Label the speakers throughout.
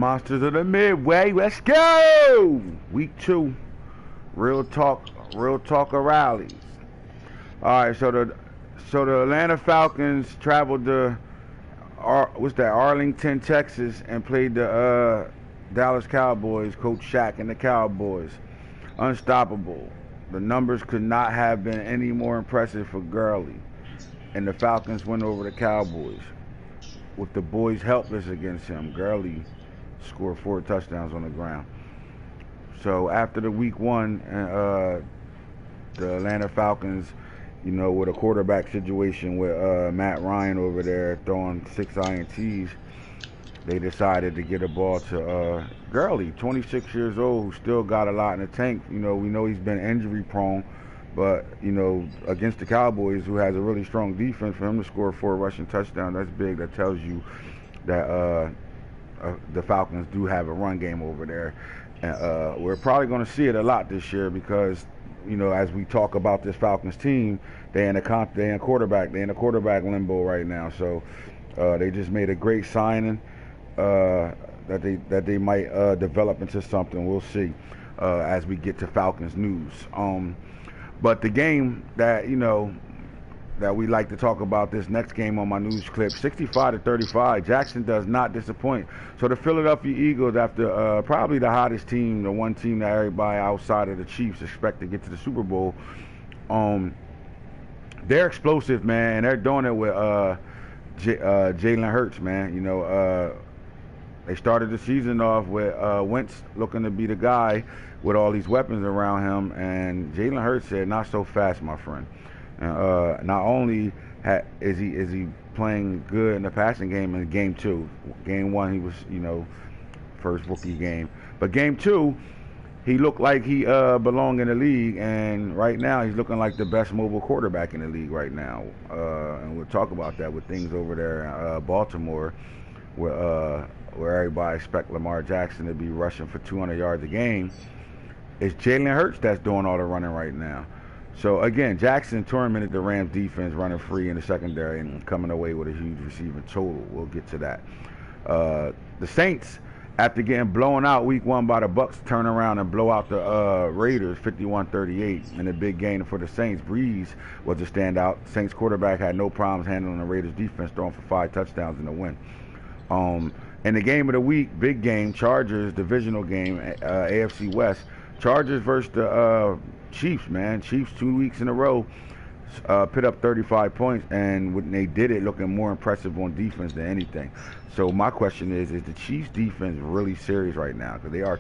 Speaker 1: Monsters of the Midway. Let's go! Week 2. Real talk of rallies. Alright, so the Atlanta Falcons traveled to Arlington, Texas, and played the Dallas Cowboys, Coach Shaq and the Cowboys. Unstoppable. The numbers could not have been any more impressive for Gurley. And the Falcons went over the Cowboys. With the boys helpless against him, Gurley scored 4 touchdowns on the ground. So after the week 1, the Atlanta Falcons, with a quarterback situation with Matt Ryan over there throwing 6 INTs, they decided to get a ball to Gurley, 26 years old, who still got a lot in the tank. We know he's been injury prone, but against the Cowboys, who has a really strong defense, for him to score 4 rushing touchdowns, that's big. That tells you that the Falcons do have a run game over there. And we're probably going to see it a lot this year because, as we talk about this Falcons team, they're in quarterback limbo right now. So they just made a great signing that they might develop into something. We'll see as we get to Falcons news. But the game that that we like to talk about, this next game on my news clip, 65-35. Jackson does not disappoint. So the Philadelphia Eagles, after probably the hottest team, the one team that everybody outside of the Chiefs expect to get to the Super Bowl, they're explosive, man, and they're doing it with Jalen Hurts, man. They started the season off with Wentz looking to be the guy with all these weapons around him, and Jalen Hurts said, "Not so fast, my friend." Not only is he playing good in the passing game in game 2. Game 1 he was first rookie game, but game 2 he looked like he belonged in the league, and right now he's looking like the best mobile quarterback in the league right now. And we'll talk about that with things over there in Baltimore, where everybody expect Lamar Jackson to be rushing for 200 yards a game. It's Jalen Hurts that's doing all the running right now. So again, Jackson tormented the Rams defense running free in the secondary and coming away with a huge receiving total. We'll get to that. The Saints, after getting blown out week 1 by the Bucks, turn around and blow out the Raiders 51-38 in a big game for the Saints. Breeze was a standout. Saints quarterback had no problems handling the Raiders defense, throwing for 5 touchdowns in the win. In the game of the week, big game, Chargers divisional game, AFC West. Chargers versus the Chiefs, man. Chiefs 2 weeks in a row put up 35 points, and when they did it, looking more impressive on defense than anything. So my question is the Chiefs defense really serious right now? Because they are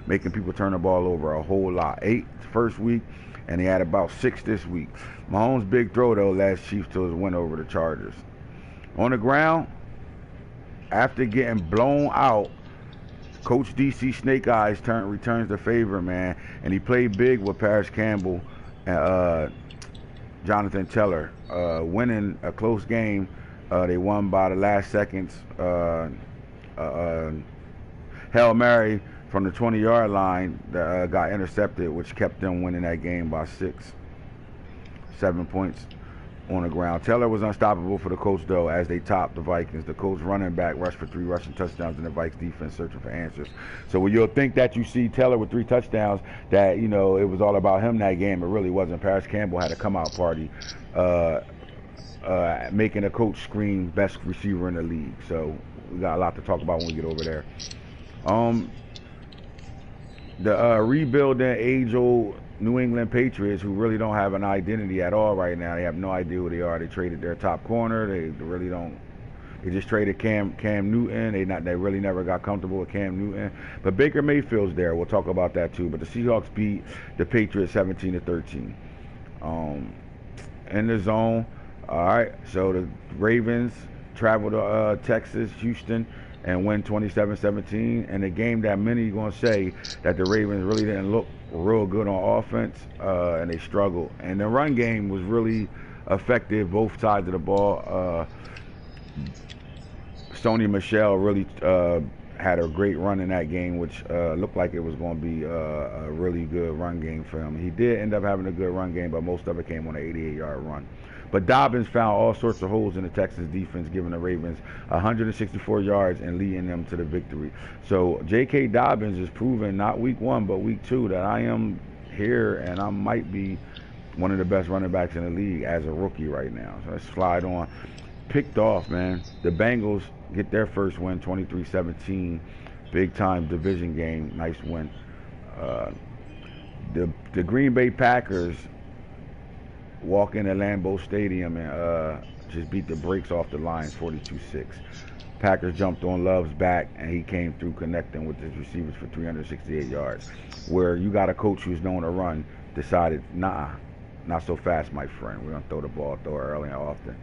Speaker 1: making people turn the ball over a whole lot. 8 first week, and they had about 6 this week. Mahomes' big throw, though, last Chiefs to his win over the Chargers. On the ground, after getting blown out, Coach DC Snake Eyes returns the favor, man, and he played big with Paris Campbell and Jonathan Taylor, winning a close game. They won by the last seconds. Hail Mary from the 20-yard line that got intercepted, which kept them winning that game by 7 points on the ground. Taylor was unstoppable for the Colts, though, as they topped the Vikings. The Colts running back rushed for 3 rushing touchdowns, and the Vikes defense searching for answers. So when you'll think that you see Taylor with 3 touchdowns, that it was all about him that game, it really wasn't. Paris Campbell had a come-out party, making a coach scream best receiver in the league. So we got a lot to talk about when we get over there. The rebuilding age-old New England Patriots, who really don't have an identity at all right now. They have no idea who they are. They traded their top corner. They really don't. They just traded Cam Newton. They really never got comfortable with Cam Newton. But Baker Mayfield's there. We'll talk about that too. But the Seahawks beat the Patriots 17-13. In the zone. All right. So the Ravens travel to Texas, Houston, and win 27-17. And a game that many are going to say that the Ravens really didn't look real good on offense, and they struggled. And the run game was really effective, both sides of the ball. Sony Michel really had a great run in that game, which looked like it was going to be a really good run game for him. He did end up having a good run game, but most of it came on an 88-yard run. But Dobbins found all sorts of holes in the Texans defense, giving the Ravens 164 yards and leading them to the victory. So J.K. Dobbins is proving, not week 1, but week 2, that I am here and I might be one of the best running backs in the league as a rookie right now. So let's slide on. Picked off, man. The Bengals get their first win, 23-17. Big time division game. Nice win. The Green Bay Packers walk into Lambeau Stadium and just beat the brakes off the Lions, 42-6. Packers jumped on Love's back, and he came through connecting with his receivers for 368 yards. Where you got a coach who's known to run, decided, nah, not so fast, my friend. We're going to throw the ball, throw it early and often.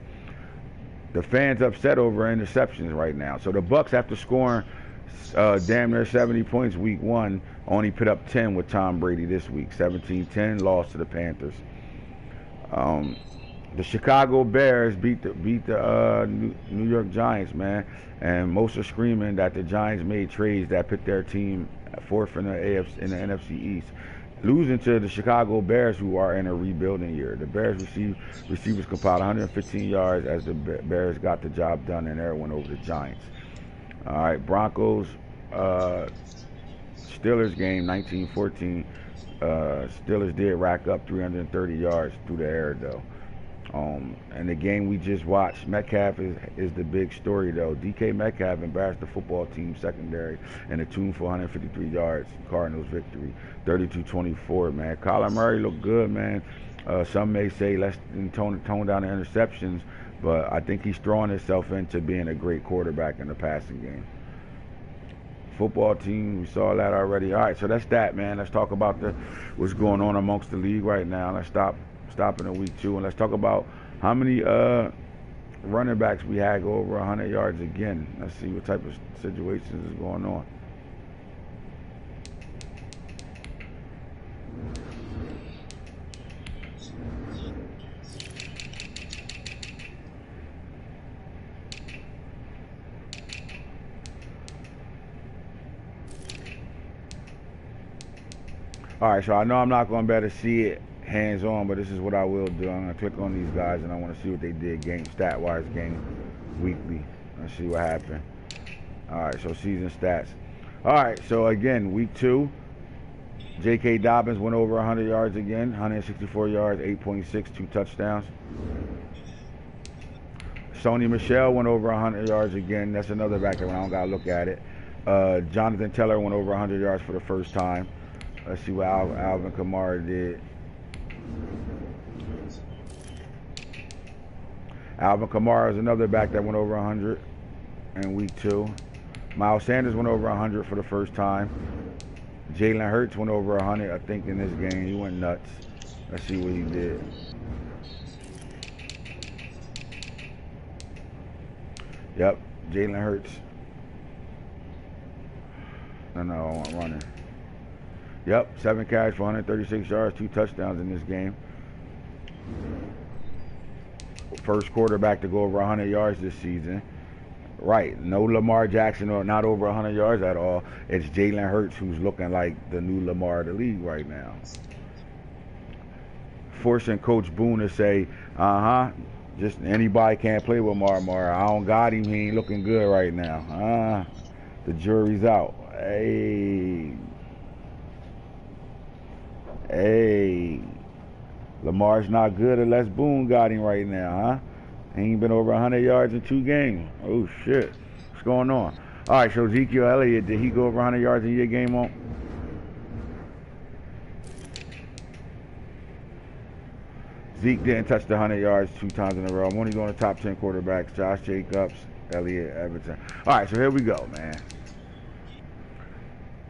Speaker 1: The fans upset over interceptions right now. So the Bucks, after scoring damn near 70 points week 1, only put up 10 with Tom Brady this week. 17-10, lost to the Panthers. The Chicago Bears beat the New York Giants, man. And most are screaming that the Giants made trades that put their team fourth in the NFC East. Losing to the Chicago Bears, who are in a rebuilding year. The Bears receivers compiled 115 yards as the Bears got the job done and everyone over the Giants. All right, Broncos, Steelers game, 19-14. Steelers did rack up 330 yards through the air, though. And the game we just watched, Metcalf is the big story, though. DK Metcalf embarrassed the football team secondary in a tune for 153 yards. Cardinals victory, 32-24, man. Kyler Murray looked good, man. Some may say let's tone down the interceptions, but I think he's throwing himself into being a great quarterback in the passing game. Football team, we saw that already. All right, so that's that, man. Let's talk about what's going on amongst the league right now. Let's stop in week 2, and let's talk about how many running backs we had go over 100 yards again. Let's see what type of situations is going on. All right, so I know I'm not going to be able to see it hands-on, but this is what I will do. I'm going to click on these guys, and I want to see what they did game stat-wise, game weekly. Let's see what happened. All right, so season stats. All right, so again, week 2, J.K. Dobbins went over 100 yards again, 164 yards, 8.6, 2 touchdowns. Sony Michel went over 100 yards again. That's another back there when I don't got to look at it. Jonathan Taylor went over 100 yards for the first time. Let's see what Alvin Kamara did. Alvin Kamara is another back that went over 100 in week 2. Miles Sanders went over 100 for the first time. Jalen Hurts went over 100, I think, in this game. He went nuts. Let's see what he did. Yep, Jalen Hurts. No, I want running. Yep, 7 carries for 136 yards, 2 touchdowns in this game. First quarterback to go over 100 yards this season. Right, no Lamar Jackson or not over 100 yards at all. It's Jalen Hurts who's looking like the new Lamar of the league right now. Forcing Coach Boone to say, just anybody can't play with Mar. I don't got him, he ain't looking good right now. The jury's out. Hey, Lamar's not good unless Boone got him right now, He ain't been over 100 yards in 2 games. Oh, shit. What's going on? All right, so Ezekiel Elliott, did he go over 100 yards in your game on? Zeke didn't touch the 100 yards 2 times in a row. I'm only going to top 10 quarterbacks. Josh Jacobs, Elliott, Everton. All right, so here we go, man.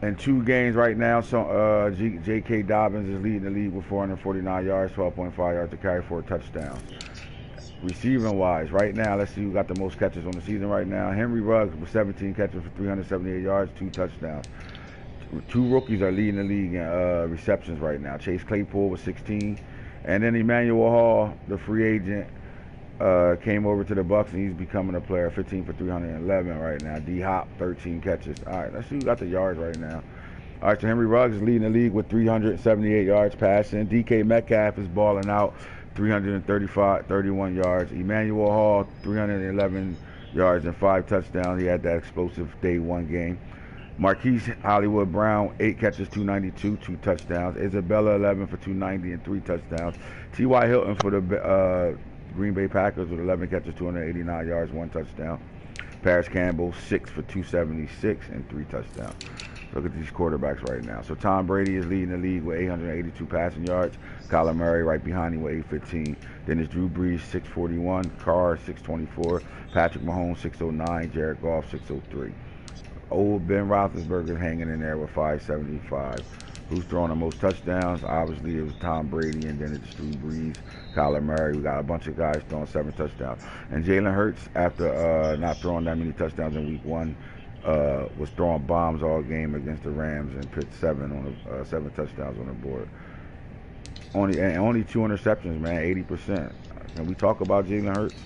Speaker 1: In 2 games right now, so J.K. Dobbins is leading the league with 449 yards, 12.5 yards to carry, 4 touchdowns. Receiving-wise, right now, let's see who got the most catches on the season right now. Henry Ruggs with 17 catches for 378 yards, 2 touchdowns. 2 rookies are leading the league in receptions right now. Chase Claypool with 16. And then Emmanuel Hall, the free agent, came over to the Bucks, and he's becoming a player. 15 for 311 right now. D Hop 13 catches. All right, let's see who got the yards right now. All right, so Henry Ruggs is leading the league with 378 yards passing. DK Metcalf is balling out, 31 yards. Emmanuel Hall, 311 yards and 5 touchdowns. He had that explosive day 1 game. Marquise Hollywood Brown, 8 catches, 292, 2 touchdowns. Isabella, 11 for 290 and 3 touchdowns. T.Y. Hilton for the Green Bay Packers with 11 catches, 289 yards, 1 touchdown. Paris Campbell, 6 for 276 and 3 touchdowns. Look at these quarterbacks right now. So Tom Brady is leading the league with 882 passing yards. Kyler Murray right behind him with 815. Then it's Drew Brees, 641. Carr, 624. Patrick Mahomes, 609. Jared Goff, 603. Old Ben Roethlisberger hanging in there with 575. Who's throwing the most touchdowns? Obviously, it was Tom Brady, and then it's Drew Brees, Kyler Murray. We got a bunch of guys throwing 7 touchdowns. And Jalen Hurts, after not throwing that many touchdowns in week 1, was throwing bombs all game against the Rams and put 7 touchdowns on the board. Only 2 interceptions, man, 80%. Can we talk about Jalen Hurts?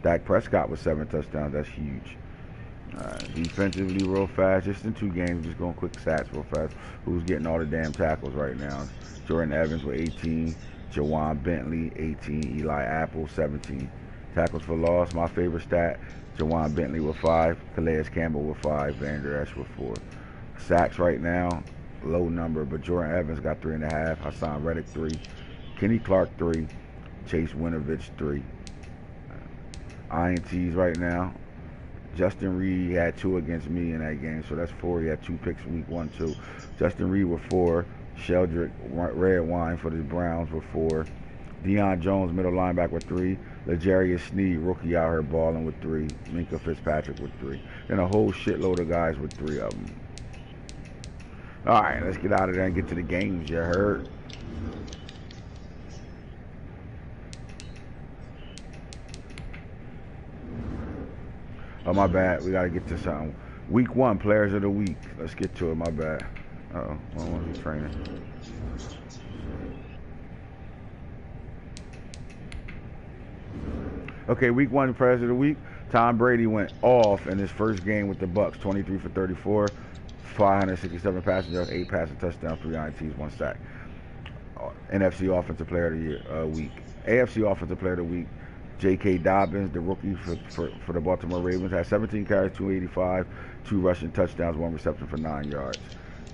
Speaker 1: Dak Prescott with 7 touchdowns. That's huge. Defensively, real fast, just in 2 games, just going quick stats real fast. Who's getting all the damn tackles right now? Jordan Evans with 18, Jawan Bentley 18, Eli Apple 17. Tackles for loss, my favorite stat, Jawan Bentley with 5, Calais Campbell with 5, Van Der Esch with 4. Sacks right now, low number, but Jordan Evans got 3.5, Hassan Reddick 3, Kenny Clark 3, Chase Winovich 3. INTs right now, Justin Reed had 2 against me in that game, so that's 4. He had 2 picks week 1, 2. Justin Reed with 4. Sheldrick Redwine for the Browns with 4. Deion Jones, middle linebacker with 3. L'Jarius Sneed, rookie out here balling with 3. Minka Fitzpatrick with 3. And a whole shitload of guys with 3 of them. All right, let's get out of there and get to the games, you heard? Oh, my bad. We got to get to something. Week 1, players of the week. Let's get to it. My bad. Uh-oh. One was training. Okay, week 1, players of the week. Tom Brady went off in his first game with the Bucks. 23 for 34, 567 passing yards, 8 passing touchdowns, 3 INTs, 1 sack. NFC Offensive Player of the Year week. AFC Offensive Player of the week. J.K. Dobbins, the rookie for the Baltimore Ravens, had 17 carries, 285, 2 rushing touchdowns, 1 reception for 9 yards.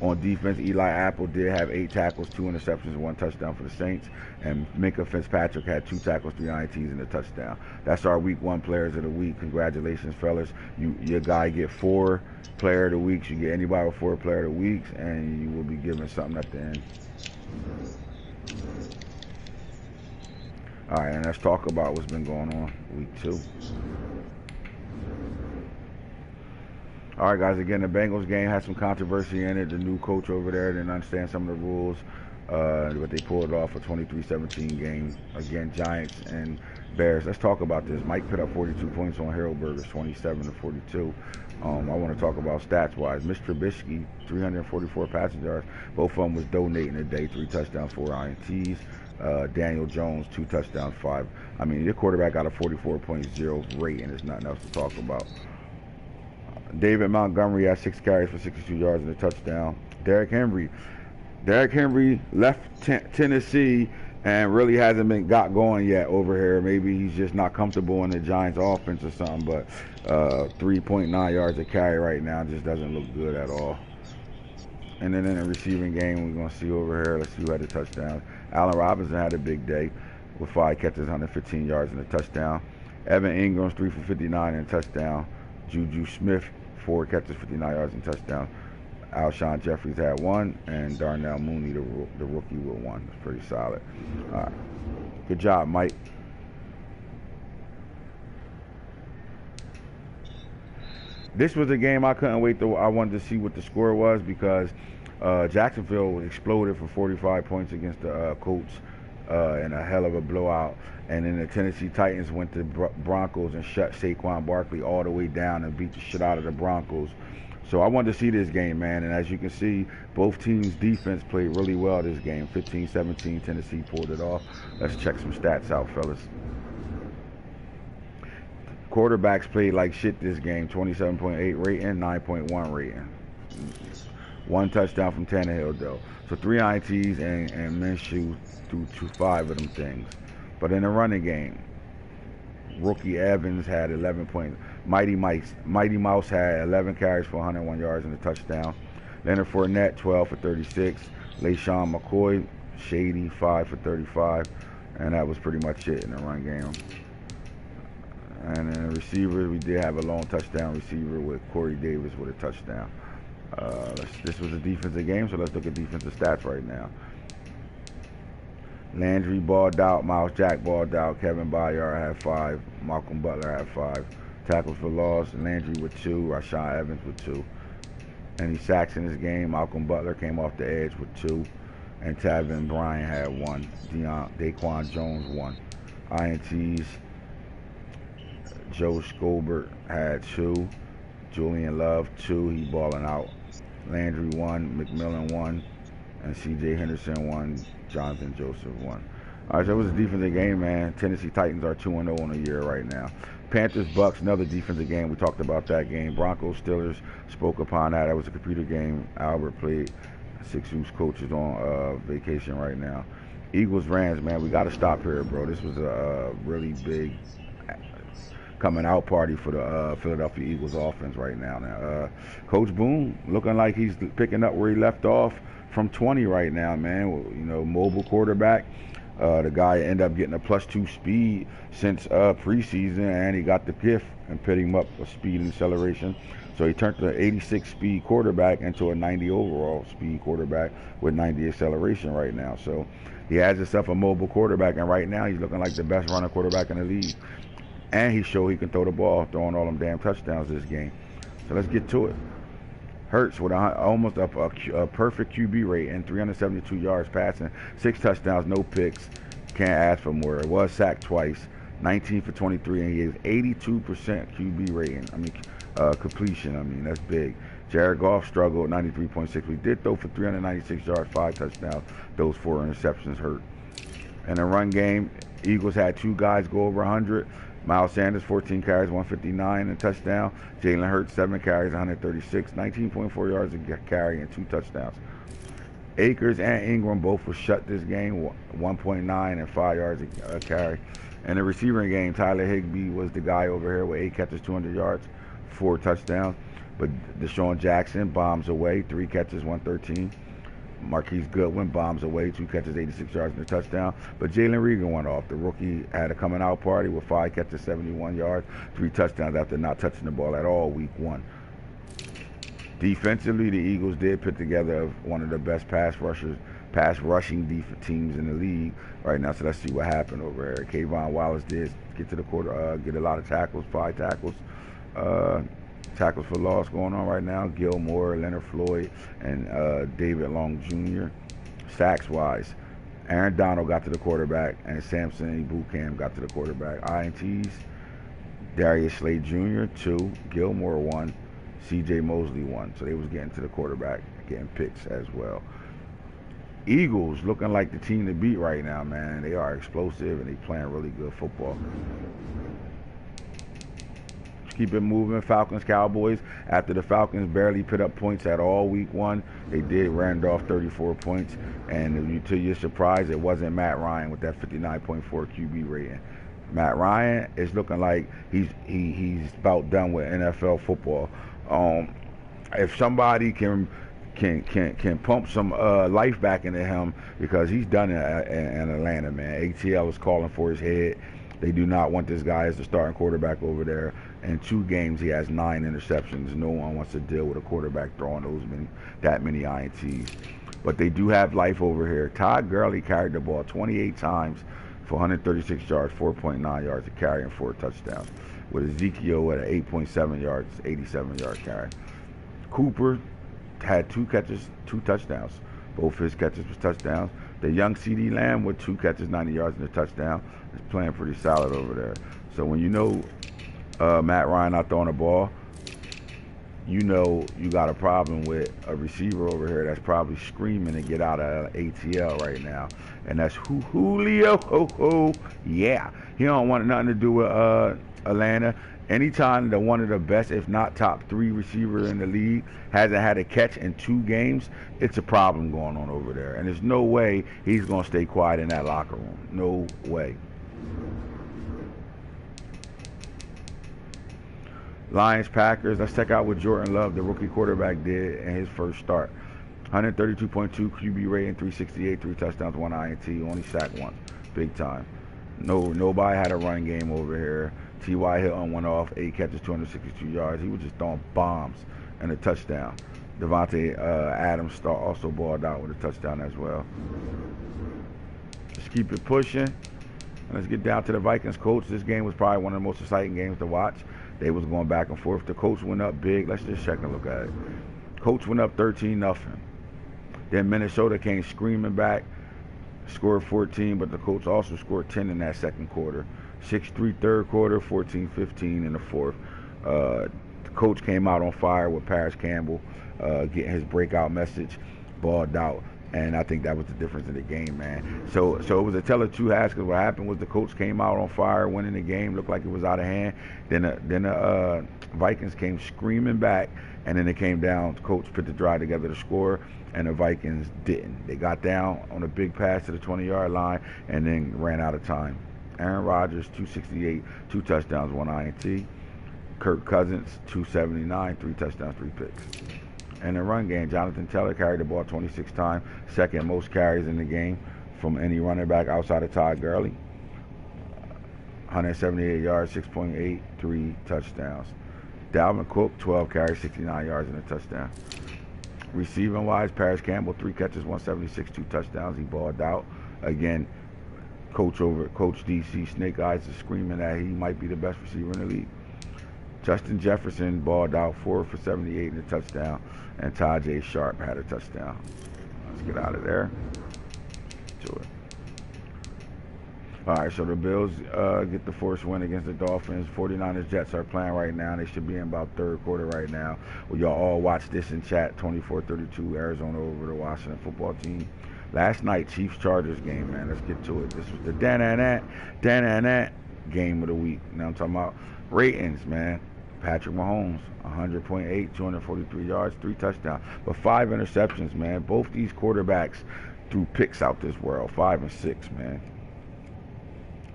Speaker 1: On defense, Eli Apple did have 8 tackles, 2 interceptions, and 1 touchdown for the Saints. And Minka Fitzpatrick had 2 tackles, 3 INTs, and a touchdown. That's our week 1 players of the week. Congratulations, fellas. Your guy get 4 player of the weeks. You get anybody with 4 player of the weeks, and you will be given something at the end. All right, and let's talk about what's been going on week 2. All right, guys, again, the Bengals game had some controversy in it. The new coach over there didn't understand some of the rules, but they pulled it off a 23-17 game. Again, Giants and Bears. Let's talk about this. Mike put up 42 points on Haroldburgers, 27-42. I want to talk about stats-wise. Mitch Trubisky, 344 passing yards. Both of them was donating today, 3 touchdowns, 4 INTs. Daniel Jones, 2 touchdowns, 5. I mean, your quarterback got a 44.0 rate, and there's nothing else to talk about. David Montgomery had 6 carries for 62 yards and a touchdown. Derrick Henry left Tennessee and really hasn't been got going yet over here. Maybe he's just not comfortable in the Giants offense or something, but 3.9 yards a carry right now just doesn't look good at all. And then in the receiving game, we're going to see over here, let's see who had the touchdown. Allen Robinson had a big day with 5 catches, 115 yards and a touchdown. Evan Ingram's 3 for 59 and a touchdown. Juju Smith, 4 catches, 59 yards and touchdown. Alshon Jeffries had 1, and Darnell Mooney, the rookie, with 1. That's pretty solid. All right. Good job, Mike. This was a game I couldn't wait I wanted to see what the score was because Jacksonville exploded for 45 points against the Colts in a hell of a blowout. And then the Tennessee Titans went to Broncos and shut Saquon Barkley all the way down and beat the shit out of the Broncos. So I wanted to see this game, man. And as you can see, both teams' defense played really well this game. 15-17, Tennessee pulled it off. Let's check some stats out, fellas. Quarterbacks played like shit this game. 27.8 rating, 9.1 rating. One touchdown from Tannehill though. So 3 INTs and Minshew threw 5 of them things. But in the running game, rookie Evans had 11 points. Mighty Mouse had 11 carries for 101 yards and a touchdown. Leonard Fournette 12 for 36. LaShawn McCoy shady 5 for 35. And that was pretty much it in the run game. And in the receiver, we did have a long touchdown receiver with Corey Davis with a touchdown. This was a defensive game, so let's look at defensive stats right now. Landry balled out, Miles Jack balled out, Kevin Byard had 5, Malcolm Butler had 5. Tackles for loss, Landry with 2, Rashaan Evans with 2. Any sacks in this game, Malcolm Butler came off the edge with 2. And Taven Bryan had 1. Daquan Jones 1. INTs, Joe Scobert had 2. Julian Love 2, he balling out. Landry 1, McMillan 1, and CJ Henderson 1, Jonathan Joseph 1. All right, so it was a defensive game, man. Tennessee Titans are 2-0 on the year right now. Panthers Bucks, another defensive game. We talked about that game. Broncos Steelers, spoke upon that. That was a computer game. Albert played. 6 Hoops coach is on vacation right now. Eagles Rams, man, we got to stop here, bro. This was a really big coming out party for the Philadelphia Eagles offense right now. Coach Boone looking like he's picking up where he left off from 20 right now, man. You know, mobile quarterback. The guy ended up getting a +2 speed since preseason, and he got the gift and put him up for speed and acceleration. So he turned the 86 speed quarterback into a 90 overall speed quarterback with 90 acceleration right now. So he has himself a mobile quarterback, and right now he's looking like the best running quarterback in the league. And he showed he can throw the ball, throwing all them damn touchdowns this game. So let's get to it. Hurts with almost a perfect QB rate and 372 yards passing, 6 touchdowns, no picks. Can't ask for more. It was sacked twice, 19 for 23, and he has 82% QB rating. Completion. That's big. Jared Goff struggled, 93.6. We did throw for 396 yards, 5 touchdowns. Those 4 interceptions hurt. In the run game, Eagles had 2 guys go over 100. Miles Sanders, 14 carries, 159 and a touchdown. Jalen Hurts, 7 carries, 136, 19.4 yards a carry and 2 touchdowns. Akers and Ingram both were shut this game, 1.9 and 5 yards a carry. In the receiving game, Tyler Higbee was the guy over here with 8 catches, 200 yards, 4 touchdowns. But Deshaun Jackson bombs away, 3 catches, 113. Marquise Goodwin bombs away, 2 catches, 86 yards and a touchdown. But Jalen Reagor went off. The rookie had a coming out party with 5 catches, 71 yards, 3 touchdowns after not touching the ball at all week 1. Defensively, the Eagles did put together one of the best pass rushing teams in the league right now. So let's see what happened over here. Kayvon Wallace did get to the quarter, get a lot of tackles, 5 tackles. Tackles for loss going on right now. Gilmore, Leonard Floyd, and David Long Jr. Sacks wise, Aaron Donald got to the quarterback, and Samson Ebukam got to the quarterback. INTs, Darius Slade Jr. 2, Gilmore 1, CJ Mosley 1. So they was getting to the quarterback, getting picks as well. Eagles looking like the team to beat right now, man. They are explosive and they playing really good football. Keep it moving. Falcons, Cowboys. After the Falcons barely put up points at all week 1, they did round off 34 points. And to your surprise, it wasn't Matt Ryan with that 59.4 QB rating. Matt Ryan is looking like he's about done with NFL football. If somebody can pump some life back into him, because he's done it in Atlanta, man. ATL is calling for his head. They do not want this guy as the starting quarterback over there. In 2 games, he has 9 interceptions. No one wants to deal with a quarterback throwing that many INTs. But they do have life over here. Todd Gurley carried the ball 28 times for 136 yards, 4.9 yards a carry, and 4 touchdowns. With Ezekiel at 8.7 yards, 87-yard carry. Cooper had 2 catches, 2 touchdowns. Both his catches was touchdowns. The young CD Lamb with 2 catches, 90 yards and a touchdown is playing pretty solid over there. So when you know Matt Ryan not throwing the ball, you know you got a problem with a receiver over here that's probably screaming to get out of ATL right now. And that's Julio. Yeah. He don't want nothing to do with Atlanta. Anytime that one of the best, if not top 3 receiver in the league hasn't had a catch in 2 games, it's a problem going on over there. And there's no way he's going to stay quiet in that locker room. No way. Lions, Packers. Let's check out what Jordan Love, the rookie quarterback, did in his first start. 132.2 QB rating, 368, 3 touchdowns, 1 INT, only sacked once. Big time. Nobody had a run game over here. T.Y. Hilton went off, 8 catches, 262 yards. He was just throwing bombs and a touchdown. Devontae Adams also balled out with a touchdown as well. Let's keep it pushing. And let's get down to the Vikings. Colts. This game was probably one of the most exciting games to watch. They was going back and forth. The Colts went up big. Let's just check and look at it. Colts went up 13-0. Then Minnesota came screaming back, scored 14, but the Colts also scored 10 in that second quarter. 6-3 third quarter, 14-15 in the fourth. The coach came out on fire with Paris Campbell getting his breakout message, balled out, and I think that was the difference in the game, man. So it was a tell of two halves, because what happened was the Colts came out on fire, winning the game, looked like it was out of hand. Then the Vikings came screaming back, and then it came down. The Colts put the drive together to score, and the Vikings didn't. They got down on a big pass to the 20-yard line and then ran out of time. Aaron Rodgers, 268, 2 touchdowns, 1 INT. Kirk Cousins, 279, 3 touchdowns, 3 picks. In the run game, Jonathan Taylor carried the ball 26 times, second most carries in the game from any running back outside of Todd Gurley. 178 yards, 6.8, 3 touchdowns. Dalvin Cook, 12 carries, 69 yards and a touchdown. Receiving wise, Paris Campbell, 3 catches, 176, 2 touchdowns. He balled out. Again, Coach DC Snake Eyes is screaming that he might be the best receiver in the league. Justin Jefferson balled out, 4 for 78 and a touchdown. And Tajay Sharp had a touchdown. Let's get out of there. To it. All right, so the Bills get the first win against the Dolphins. 49ers Jets are playing right now. They should be in about third quarter right now. Well, y'all all watch this in chat. 24-32, Arizona over the Washington football team. Last night, Chiefs-Chargers game, man. Let's get to it. This was the dan-dan-dat game of the week. You know what I'm talking about? Ratings, man. Patrick Mahomes, 100.8, 243 yards, 3 touchdowns. But 5 interceptions, man. Both these quarterbacks threw picks out this world, 5 and 6, man.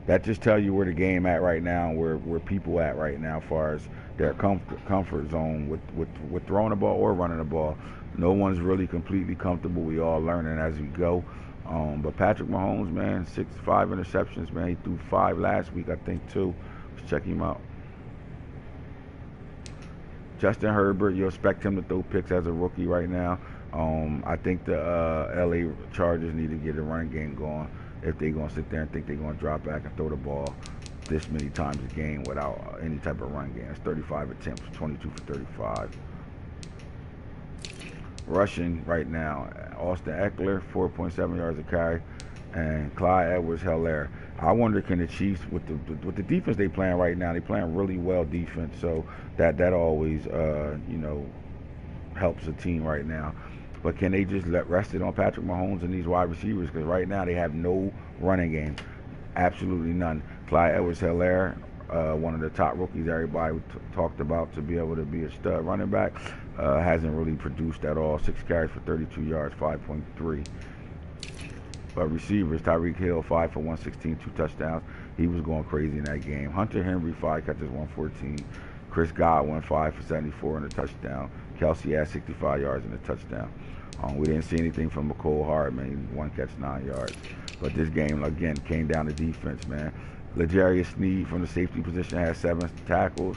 Speaker 1: That just tell you where the game at right now, where people at right now as far as their comfort zone with throwing the ball or running the ball. No one's really completely comfortable. We all learning as we go. But Patrick Mahomes, man, 5 interceptions, man. He threw 5 last week, I think, too. Let's check him out. Justin Herbert, you expect him to throw picks as a rookie right now. I think the LA Chargers need to get a running game going if they're going to sit there and think they're going to drop back and throw the ball this many times a game without any type of run game. It's 35 attempts, 22 for 35. Rushing right now, Austin Eckler, 4.7 yards a carry, and Clyde Edwards-Helaire. I wonder, can the Chiefs, with the defense they playing right now, they playing really well defense, so that always helps a team right now. But can they just rest it on Patrick Mahomes and these wide receivers? Because right now they have no running game, absolutely none. Clyde Edwards-Helaire, one of the top rookies everybody talked about to be able to be a stud running back, hasn't really produced at all. 6 carries for 32 yards, 5.3. But receivers, Tyreek Hill, 5 for 116, 2 touchdowns. He was going crazy in that game. Hunter Henry, 5 catches, 114. Chris Godwin, 5 for 74 and a touchdown. Kelsey had 65 yards and a touchdown. We didn't see anything from McCole Hardman, 1 catch, 9 yards. But this game, again, came down to defense, man. L'Jarius Sneed from the safety position had 7 tackles.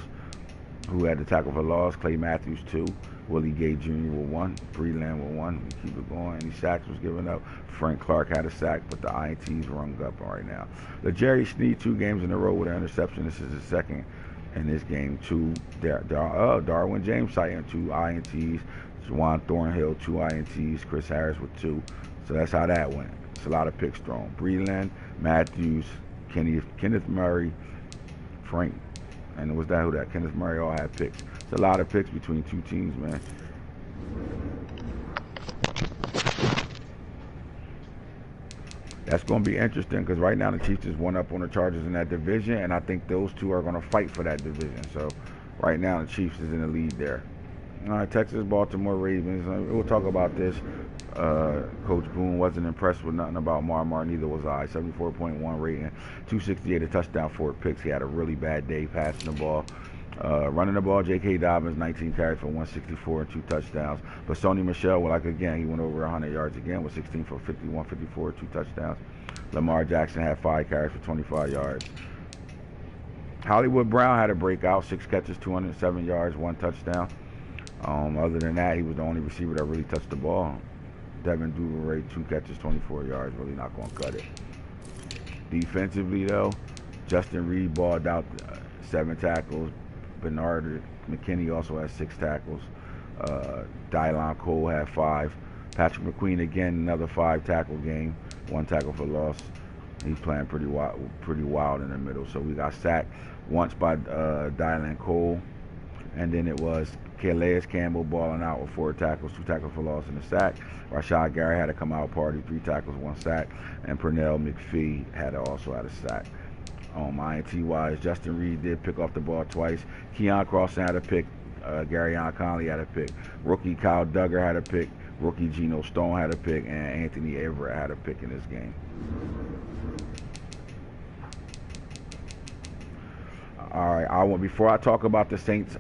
Speaker 1: Who had the tackle for loss? Clay Matthews, 2. Willie Gay Jr. with 1. Breland with 1. We keep it going. Any sacks was given up. Frank Clark had a sack, but the INTs rung up right now. L'Jarius Sneed, 2 games in a row with an interception. This is his second in this game. 2. Darwin James citing 2 INTs. Juwan Thornhill, 2 INTs. Chris Harris with 2. So that's how that went. It's a lot of picks thrown. Breland, Matthews, Kenneth Murray, Frank, and was that who that? Kenneth Murray all had picks. It's a lot of picks between 2 teams, man. That's going to be interesting because right now the Chiefs is one up on the Chargers in that division, and I think those two are going to fight for that division. So right now the Chiefs is in the lead there. All right, Texas, Baltimore Ravens. We'll talk about this. Coach Boone wasn't impressed with nothing about Marmar, neither was I. 74.1 rating, 268, a touchdown, 4 picks. He had a really bad day passing the ball. Running the ball, J.K. Dobbins, 19 carries for 164 and 2 touchdowns. But Sony Michel, again, he went over 100 yards again with 16 for 51, 54, 2 touchdowns. Lamar Jackson had 5 carries for 25 yards. Hollywood Brown had a breakout, 6 catches, 207 yards, 1 touchdown. Other than that, he was the only receiver that really touched the ball. Devin Duvernay, 2 catches, 24 yards, really not going to cut it. Defensively, though, Justin Reed balled out 7 tackles. Bernard McKinney also had 6 tackles. Dylan Cole had 5. Patrick McQueen, again, another 5-tackle game. 1 tackle for loss. He's playing pretty wild in the middle. So we got sacked once by Dylan Cole. And then it was Calais Campbell balling out with 4 tackles, 2 tackles for loss and a sack. Rashad Gary had to come out party, 3 tackles, 1 sack. And Pernell McPhee also had a sack. INT-wise, Justin Reed did pick off the ball twice. Keon Crossan had a pick. Garyon Conley had a pick. Rookie Kyle Duggar had a pick. Rookie Geno Stone had a pick. And Anthony Everett had a pick in this game. All right. Before I talk about the Saints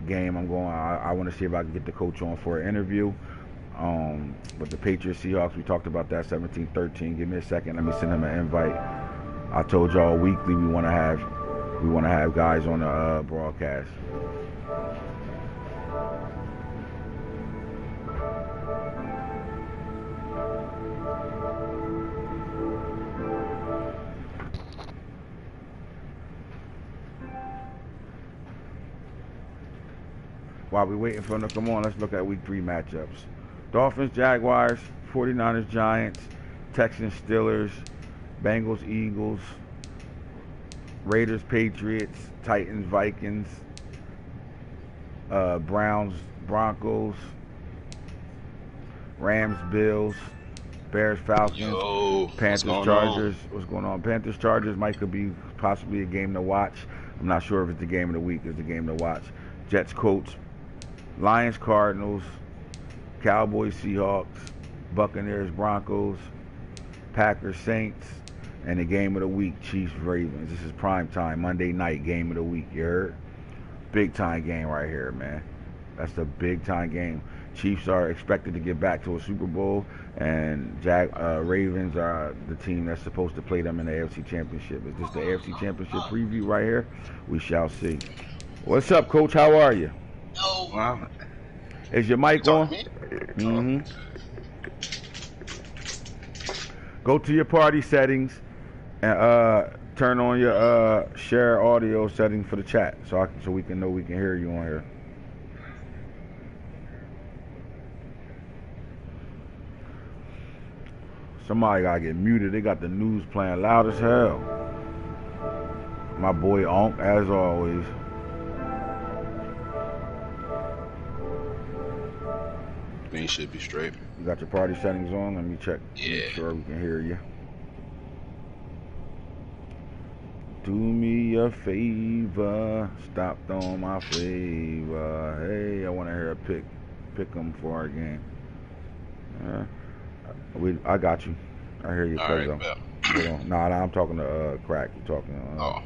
Speaker 1: game, I want to see if I can get the coach on for an interview. With the Patriots Seahawks, we talked about that 17-13. Give me a second. Let me send him an invite. I told y'all weekly we want to have guys on the broadcast. While we're waiting for them to come on, let's look at week 3 matchups. Dolphins, Jaguars, 49ers, Giants, Texans, Steelers, Bengals, Eagles, Raiders, Patriots, Titans, Vikings, Browns, Broncos, Rams, Bills, Bears, Falcons, Panthers, Chargers. What's going on? Panthers, Chargers could be possibly a game to watch. I'm not sure if it's the game of the week. It's a game to watch. Jets, Colts, Lions, Cardinals, Cowboys, Seahawks, Buccaneers, Broncos, Packers, Saints, and the game of the week, Chiefs, Ravens. This is prime time, Monday night game of the week, you heard? Big time game right here, man. That's the big time game. Chiefs are expected to get back to a Super Bowl, and Ravens are the team that's supposed to play them in the AFC Championship. Is this the AFC Championship preview right here? We shall see. What's up, Coach? How are you?
Speaker 2: Wow.
Speaker 1: Is your mic on? Mm-hmm. Go to your party settings and turn on your share audio setting for the chat, so we can know we can hear you on here. Somebody gotta get muted. They got the news playing loud as hell. My boy Onk, as always.
Speaker 2: Me should be straight.
Speaker 1: You got your party settings on? Let me check.
Speaker 2: Yeah.
Speaker 1: Make sure we can hear you. Do me a favor, stop throwing my flavor. Hey, I want to hear a pick 'em for our game. I got you. I hear you.
Speaker 2: All right,
Speaker 1: Hold on. Nah, I'm talking to Crack. You talking?
Speaker 2: Oh.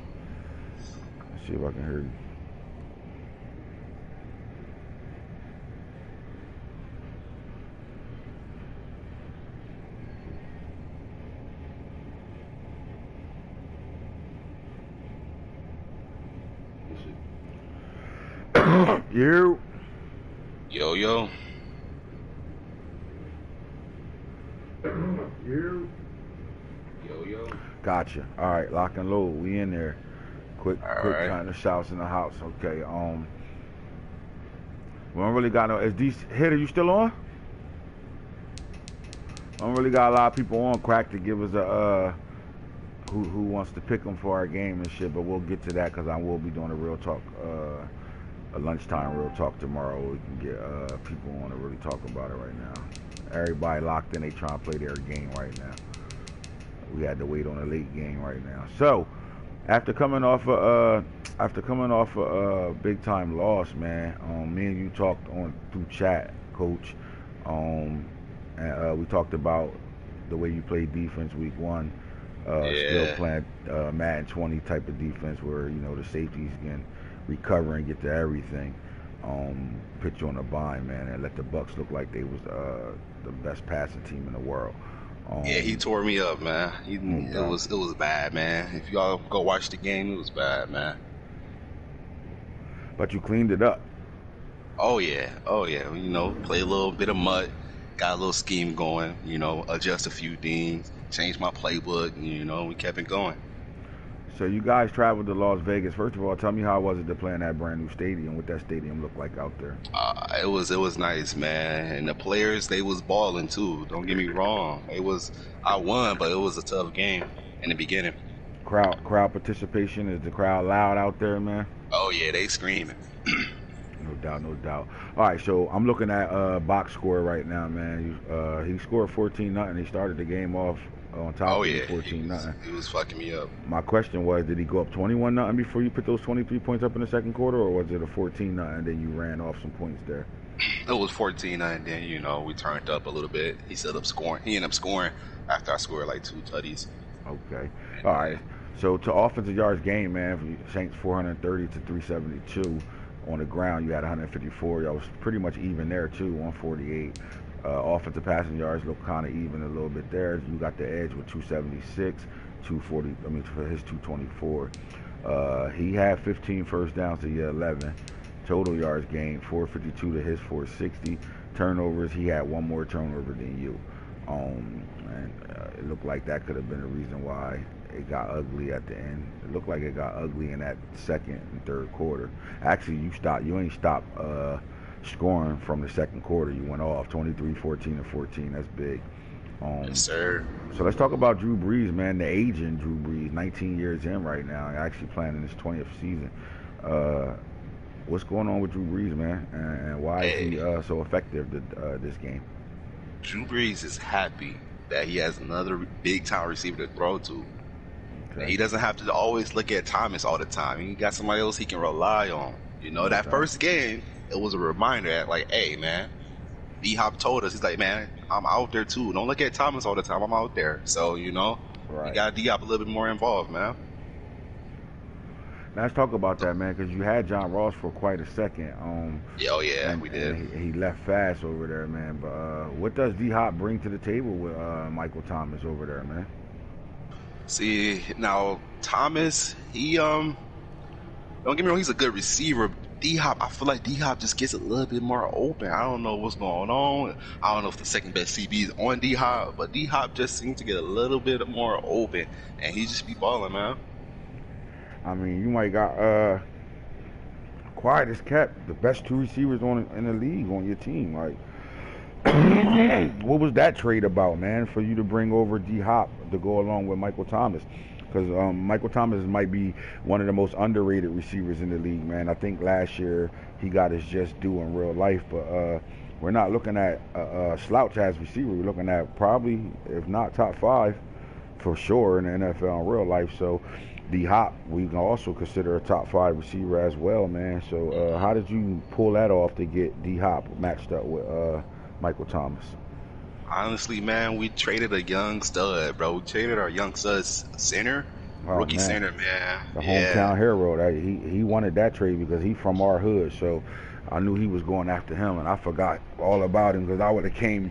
Speaker 1: Let's see if I can hear you. You.
Speaker 2: Yo.
Speaker 1: You.
Speaker 2: Yo.
Speaker 1: Gotcha. All right, lock and load. We in there. Quick
Speaker 2: right.
Speaker 1: kind of shouts in the house. Okay. We don't really got no. Is these Hitter? You still on? I don't really got a lot of people on Crack to give us a who wants to pick them for our game and shit. But we'll get to that because I will be doing a real talk. A lunchtime real talk tomorrow. We can get people on to really talk about it right now. Everybody locked in. They trying to play their game right now. we had to wait on a late game right now. So after coming off a big time loss, man, me and you talked on through chat, coach. And we talked about the way you played defense week one. Still
Speaker 2: Yeah.
Speaker 1: playing Madden 20 type of defense where the safeties can recover and get to everything. Put you on a bind, man, and let the Bucks look like they was the best passing team in the world.
Speaker 2: Yeah, he
Speaker 1: Um,
Speaker 2: tore me up, man.
Speaker 1: no
Speaker 2: It
Speaker 1: doubt.
Speaker 2: was bad, man. If y'all go watch the game, it was bad, man.
Speaker 1: But you cleaned it up.
Speaker 2: Oh yeah, oh yeah. Play a little bit of mud, got a little scheme going. Adjust a few things, change my playbook. We kept it going.
Speaker 1: So you guys traveled to Las Vegas. First of all, tell me how was it to play in that brand new stadium? What that stadium looked like out there?
Speaker 2: It was nice, man. And the players, they was balling too. Don't get me wrong. I won, but it was a tough game in the beginning.
Speaker 1: Crowd participation, is the crowd loud out there, man?
Speaker 2: Oh yeah, they screaming.
Speaker 1: No doubt, no doubt. All right, so I'm looking at box score right now, man. He scored 14-0. He started the game off on top
Speaker 2: Oh
Speaker 1: of
Speaker 2: yeah,
Speaker 1: it, 14-0.
Speaker 2: he was fucking me up.
Speaker 1: My question was, did he go up 21-0 before you put those 23 points up in the second quarter, or was it a 14-0 and then you ran off some points there?
Speaker 2: It was 14, and then we turned up a little bit. He ended up scoring. He ended up scoring after I scored like two tutties.
Speaker 1: Okay.
Speaker 2: And
Speaker 1: All right. So to offensive yards game, man, Saints 430 to 372. On the ground, you had 154. Y'all was pretty much even there too, 148. Offensive passing yards look kind of even a little bit there. You got the edge with 276, 240. I mean, for his 224. He had 15 first downs to your 11. Total yards gained 452 to his 460. Turnovers, he had one more turnover than you. And it looked like that could have been the reason why it got ugly at the end. It looked like it got ugly in that second and third quarter. Actually, you ain't stopped scoring from the second quarter. You went off 23, 14, and 14. That's big.
Speaker 2: yes, sir.
Speaker 1: So let's talk about Drew Brees, man. The aging Drew Brees, 19 years in right now, actually playing in his 20th season. What's going on with Drew Brees, man, and why is he so effective this game?
Speaker 2: Drew Brees is happy that he has another big time receiver to throw to. And he
Speaker 1: Okay.
Speaker 2: doesn't have to always look at Thomas all the time. He got somebody else he can rely on. That
Speaker 1: Okay.
Speaker 2: first game, it was a reminder that, like, hey, man, D Hop told us, he's like, man, I'm out there too. Don't look at Thomas all the time. I'm out there. So, we
Speaker 1: Right.
Speaker 2: got D Hop a little bit more involved, man.
Speaker 1: Now let's talk about that, man, because you had John Ross for quite a second.
Speaker 2: Yeah, oh, yeah,
Speaker 1: And,
Speaker 2: we did.
Speaker 1: and he left fast over there, man. But what does D Hop bring to the table with Michael Thomas over there, man?
Speaker 2: See, now, Thomas, don't get me wrong, he's a good receiver. D Hop, I feel like D Hop just gets a little bit more open. I don't know what's going on. I don't know if the second best CB is on D Hop, but D Hop just seems to get a little bit more open, and he just be balling, man.
Speaker 1: I mean, you might got quiet as kept the best two receivers in the league on your team. Like, what was that trade about, man? For you to bring over D Hop to go along with Michael Thomas, because Michael Thomas might be one of the most underrated receivers in the league, man. I think last year he got his just due in real life, but we're not looking at a slouch as receiver. We're looking at probably, if not top five, for sure in the NFL in real life. So D Hop, we can also consider a top five receiver as well, man. So how did you pull that off to get D Hop matched up with Michael Thomas?
Speaker 2: Honestly, man, we traded a young stud, bro. We traded our young stud center,
Speaker 1: Oh
Speaker 2: rookie
Speaker 1: man,
Speaker 2: center, man.
Speaker 1: the
Speaker 2: Yeah.
Speaker 1: hometown hero. He wanted that trade because he from our hood. So I knew he was going after him, and I forgot all about him because I would have came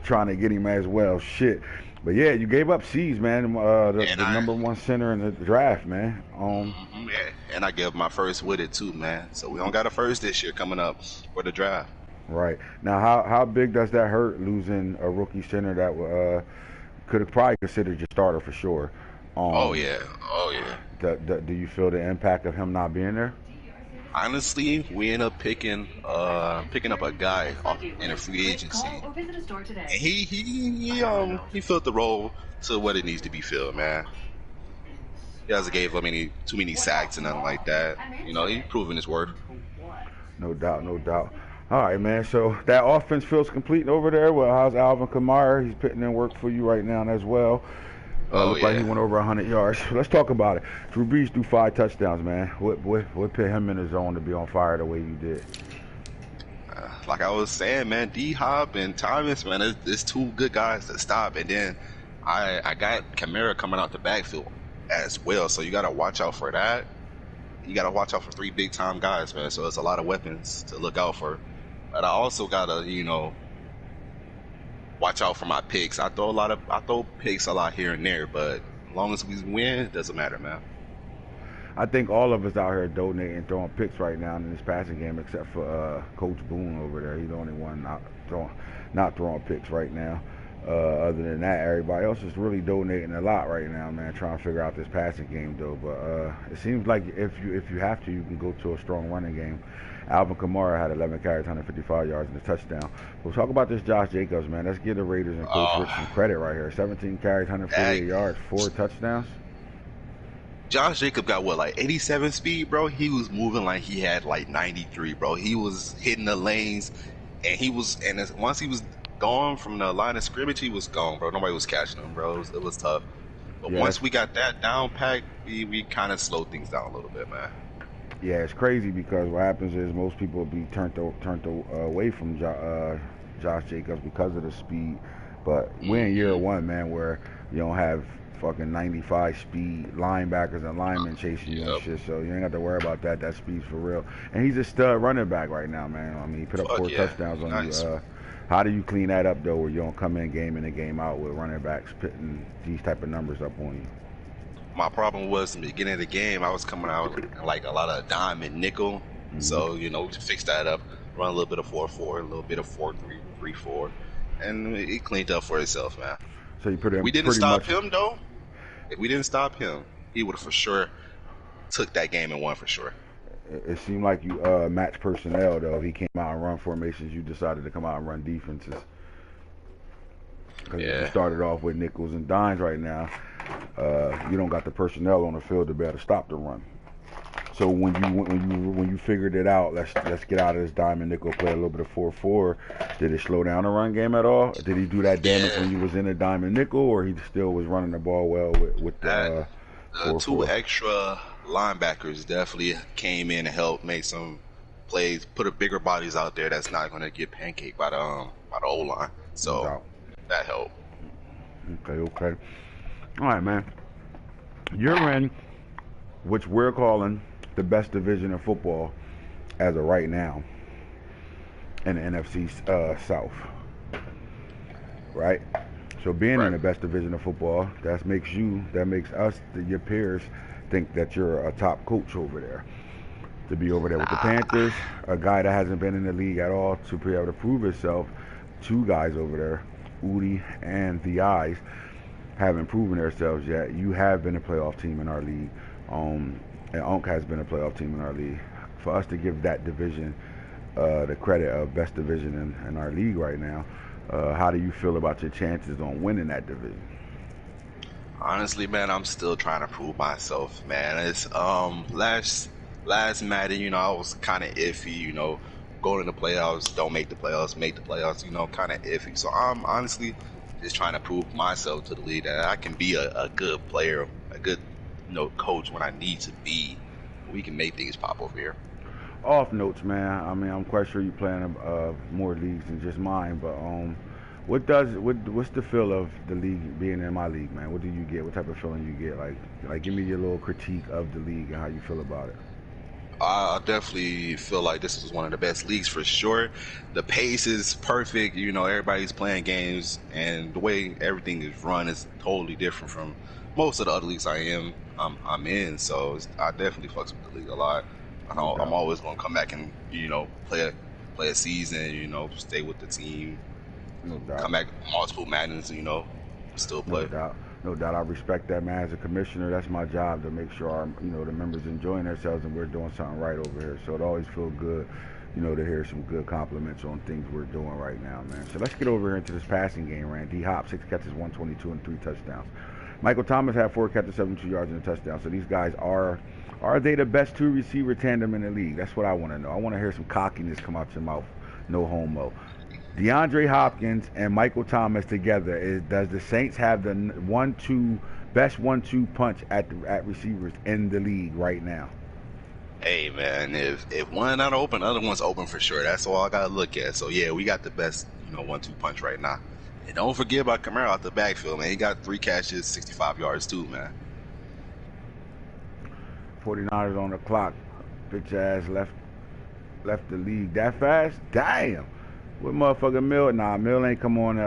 Speaker 1: trying to get him as well. Shit. But yeah, you gave up C's, man.
Speaker 2: And
Speaker 1: The number one center in the draft, man.
Speaker 2: yeah, and I gave my first with it too, man. So we don't got a first this year coming up for the draft.
Speaker 1: Right. Now, how big does that hurt losing a rookie center that could have probably considered your starter for sure?
Speaker 2: Oh
Speaker 1: Um,
Speaker 2: yeah, oh yeah.
Speaker 1: do you feel the impact of him not being there?
Speaker 2: Honestly, we end up picking up a guy in a free agency, and he filled the role to what it needs to be filled, man. He hasn't gave up too many sacks and nothing like that. He's proven his worth.
Speaker 1: No doubt, no doubt. All right, man. So that offense feels complete over there. Well, how's Alvin Kamara? He's putting in work for you right now as well.
Speaker 2: Oh
Speaker 1: Looked like he
Speaker 2: yeah.
Speaker 1: went over 100 yards. Let's talk about it. Drew Brees threw 5 touchdowns, man. What put him in the zone to be on fire the way you did?
Speaker 2: Like I was saying, man, D Hop and Thomas, man, it's two good guys to stop. And then I got Kamara coming out the backfield as well, so you got to watch out for that. You got to watch out for three big time guys, man. So it's a lot of weapons to look out for. But I also gotta, watch out for my picks. I throw picks a lot here and there, but as long as we win, it doesn't matter, man.
Speaker 1: I think all of us out here donating, throwing picks right now in this passing game, except for Coach Boone over there. He's the only one not throwing picks right now. Other than that, everybody else is really donating a lot right now, man. Trying to figure out this passing game, though. But it seems like if you have to, you can go to a strong running game. Alvin Kamara had 11 carries, 155 yards, and a touchdown. We'll talk about this Josh Jacobs, man. Let's give the Raiders and Coach Rich some credit right here. 17 carries, 148 yards, 4 touchdowns.
Speaker 2: Josh Jacob got what, like 87 speed, bro? He was moving like he had like 93, bro. He was hitting the lanes, and once he was gone from the line of scrimmage, he was gone, bro. Nobody was catching him, bro. It was tough. But
Speaker 1: Yeah,
Speaker 2: once we got that down pack, we kind of slowed things down a little bit, man.
Speaker 1: yeah, it's crazy because what happens is most people will be turned away from Josh Jacobs because of the speed. But we're in year one, man, where you don't have fucking 95 speed linebackers and linemen chasing you and shit. So you ain't got to worry about that. That speed's for real. And he's a stud running back right now, man. I mean, he put up 4 touchdowns on you. How do you clean that up, though, where you don't come in and game out with running backs putting these type of numbers up on you?
Speaker 2: My problem was in the beginning of the game, I was coming out like a lot of dime and nickel. Mm-hmm. So, we fixed that up, run a little bit of 4-4, a little bit of 4-3-3-4, and it cleaned up for itself, man.
Speaker 1: So you put it.
Speaker 2: We didn't stop him, though. If we didn't stop him, he would have for sure took that game and won for sure.
Speaker 1: It seemed like you matched personnel, though. If he came out and run formations, you decided to come out and run defenses. Because you started off with nickels and dimes right now. You don't got the personnel on the field to be able to stop the run. So when you figured it out, let's get out of this dime and nickel, play a little bit of 4-4. Did it slow down the run game at all? Did he do that damage when you was in a dime and nickel, or he still was running the ball well with the 4-4?
Speaker 2: 2 extra linebackers definitely came in and helped make some plays, put a bigger bodies out there that's not going to get pancaked by the O-line. So that helped.
Speaker 1: Okay. All right, man. You're in, which we're calling the best division of football as of right now in the NFC South. Right? So being in the best division of football, that makes us, your peers, think that you're a top coach over there. To be over there with the Panthers, a guy that hasn't been in the league at all, to be able to prove himself. 2 guys over there, Udi and the Eyes, haven't proven themselves yet. You have been a playoff team in our league, and Unk has been a playoff team in our league. For us to give that division the credit of best division in our league right now, how do you feel about your chances on winning that division?
Speaker 2: Honestly, man, I'm still trying to prove myself, man. It's last Madden, I was kind of iffy, going to the playoffs, don't make the playoffs, kind of iffy. So I'm honestly just trying to prove myself to the league that I can be a good player, a good coach when I need to be. We can make things pop over here.
Speaker 1: Off notes, man. I mean, I'm quite sure you're playing more leagues than just mine, but what's the feel of the league being in my league, man? What do you get? What type of feeling you get? Like give me your little critique of the league and how you feel about it.
Speaker 2: I definitely feel like this is one of the best leagues for sure. The pace is perfect. Everybody's playing games, and the way everything is run is totally different from most of the other leagues I'm in. So I definitely fucks with the league a lot. I'm always gonna come back and play a season. Stay with the team.
Speaker 1: No doubt.
Speaker 2: Come back multiple Maddens. Still play.
Speaker 1: No doubt. I respect that, man. As a commissioner, that's my job to make sure our, the members enjoying themselves and we're doing something right over here. So it always feels good, to hear some good compliments on things we're doing right now, man. So let's get over here into this passing game, man. D Hop, 6 catches, 122 and 3 touchdowns. Michael Thomas had 4 catches, 72 yards and a touchdown. So these guys are they the best 2 receiver tandem in the league? That's what I want to know. I want to hear some cockiness come out your mouth. No homo. DeAndre Hopkins and Michael Thomas together, does the Saints have the 1-2 best 1-2 punch at receivers in the league right now?
Speaker 2: Hey man, if one not open, other one's open for sure. That's all I gotta look at. So yeah, we got the best, 1-2 punch right now. And don't forget about Kamara out the backfield, man. He got 3 catches, 65 yards too, man.
Speaker 1: 49ers on the clock. Bitch ass left the league that fast. Damn. What motherfucker Mill? Nah, Mill ain't come on.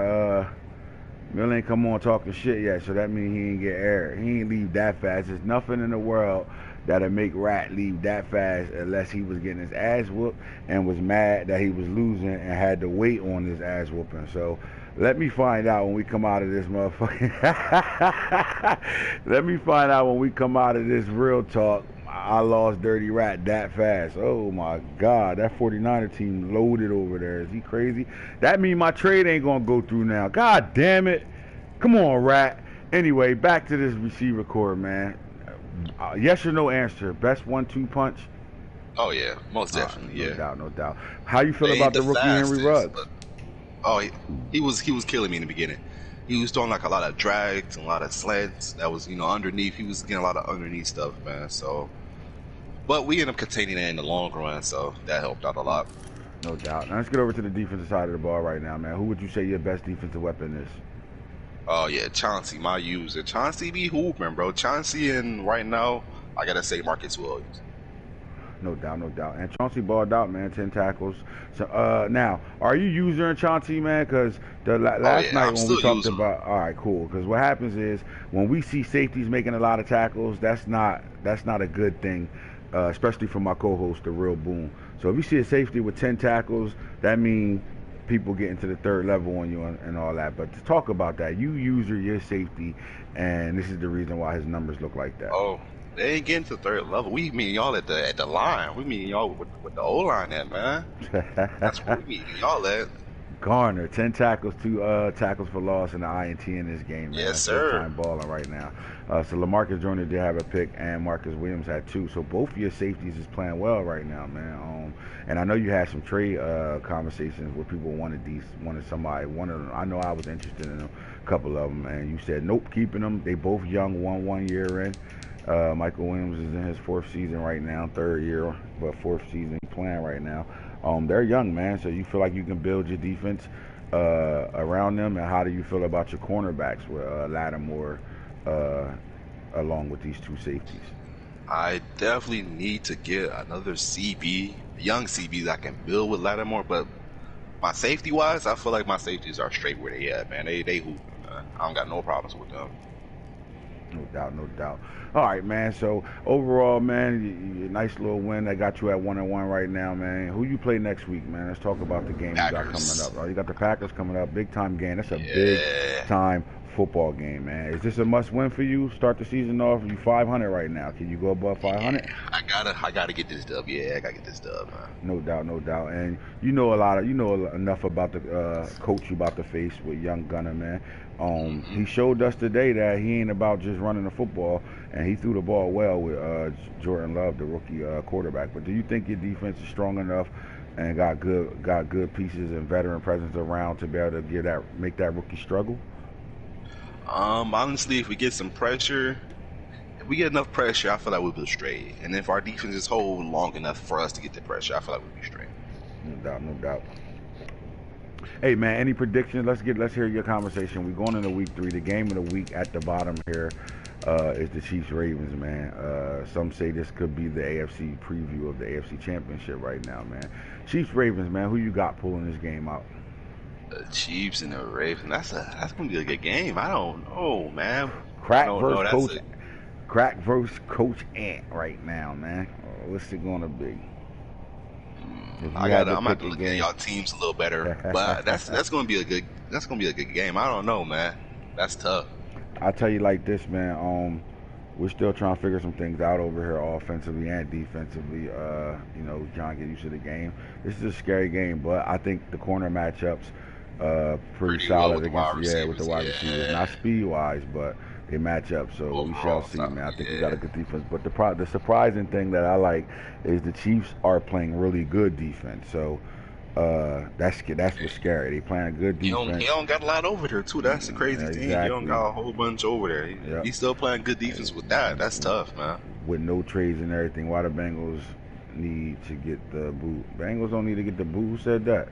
Speaker 1: Mill ain't come on talking shit yet. So that means he ain't get aired. He ain't leave that fast. There's nothing in the world that'll make Rat leave that fast unless he was getting his ass whooped and was mad that he was losing and had to wait on his ass whooping. So let me find out when we come out of this motherfucking. Let me find out when we come out of this real talk. I lost Dirty Rat that fast. Oh my God, that 49er team loaded over there. Is he crazy? That means my trade ain't gonna go through now. God damn it. Come on, Rat. Anyway, back to this receiver core, man. Yes or no answer. Best 1-2 punch?
Speaker 2: Oh yeah, most definitely.
Speaker 1: No
Speaker 2: Yeah,
Speaker 1: doubt, no doubt. How you feel
Speaker 2: they
Speaker 1: about
Speaker 2: ain't
Speaker 1: the rookie Henry Ruggs?
Speaker 2: He was killing me in the beginning. He was throwing like a lot of drags and a lot of slants that was underneath. He was getting a lot of underneath stuff, man. So, but we ended up containing it in the long run, so that helped out a lot.
Speaker 1: No doubt. Now let's get over to the defensive side of the ball right now, man. Who would you say your best defensive weapon is?
Speaker 2: Oh yeah, Chauncey, my user. Chauncey be hooping, bro. Chauncey, and right now I gotta say Marcus Williams.
Speaker 1: No doubt, no doubt. And Chauncey balled out, man. 10 tackles. So now, are you using Chauncey, man? Because the last night when we talked about, all right, cool. Because what happens is when we see safeties making a lot of tackles, that's not a good thing, especially for my co-host, the Real Boom. So if you see a safety with 10 tackles, that means people getting to the third level on you and all that. But to talk about that, you user your safety, and this is the reason why his numbers look like that.
Speaker 2: Oh, they ain't getting to the third level. We meeting y'all at the line. We meeting y'all with the O-line at, man. That's where we meeting y'all at.
Speaker 1: Garner, 10 tackles, 2 tackles for loss, and an INT in this game, man.
Speaker 2: Yes, sir.
Speaker 1: Time balling right now. So LaMarcus Joyner did have a pick, and Marcus Williams had 2. So both of your safeties is playing well right now, man. And I know you had some trade conversations where people wanted somebody. One of them, I know I was interested in a couple of them, and you said nope, keeping them. They both young, one year in. Michael Williams is in his 4th season right now, 3rd year, but 4th season playing right now. They're young, man, so you feel like you can build your defense around them. And how do you feel about your cornerbacks with Lattimore along with these 2 safeties?
Speaker 2: I definitely need to get another CB, young CB that I can build with Lattimore. But my safety-wise, I feel like my safeties are straight where they at, man. They hoop, man. I don't got no problems with them.
Speaker 1: No doubt, no doubt. All right, man. So overall, man, nice little win that got you at 1-1 right now, man. Who you play next week, man? Let's talk about the game
Speaker 2: Packers.
Speaker 1: You got coming up. Oh, you got the Packers coming up, big time game. That's a big time football game, man. Is this a must win for you? Start the season off. You 500 right now. Can you go above 500?
Speaker 2: Yeah, I gotta get this dub. Yeah, I gotta get this dub, man.
Speaker 1: No doubt, no doubt. And you know enough about the coach you about to face with young Gunner, man. He showed us today that he ain't about just running the football, and he threw the ball well with Jordan Love, the rookie quarterback. But do you think your defense is strong enough and got good pieces and veteran presence around to be able to make that rookie struggle?
Speaker 2: Honestly, if we get some pressure, if we get enough pressure, I feel like we'll be straight. And if our defense is hold long enough for us to get the pressure, I feel like we'll be straight.
Speaker 1: No doubt, no doubt. Hey man, any predictions? Let's hear your conversation. We're going into week 3. The game of the week at the bottom here is the Chiefs Ravens, man. Some say this could be the AFC preview of the AFC Championship right now, man. Chiefs Ravens, man. Who you got pulling this game out?
Speaker 2: The Chiefs and the Ravens. That's gonna be a good game. I don't know, man.
Speaker 1: Crack versus Coach Ant right now, man. What's it gonna be?
Speaker 2: I'm gonna have to look at y'all teams a little better, but that's gonna be a good game. I don't know, man. That's tough.
Speaker 1: I'll tell you like this, man. We're still trying to figure some things out over here, offensively and defensively. John, get used to the game. This is a scary game, but I think the corner matchups pretty solid with the wide receivers, not speed wise, but they match up. So overall, we shall see, man. I think we got a good defense. But the surprising thing that I like is the Chiefs are playing really good defense. So That's what's scary. They playing a good
Speaker 2: He
Speaker 1: defense.
Speaker 2: don't got a lot over there too. That's the crazy thing. He don't
Speaker 1: Exactly.
Speaker 2: got a whole bunch over there.
Speaker 1: Yep.
Speaker 2: He's still playing good defense with that. That's tough, man.
Speaker 1: With no trades and everything, why the Bengals need to get the boot? Bengals don't need to get the boot. Who said that?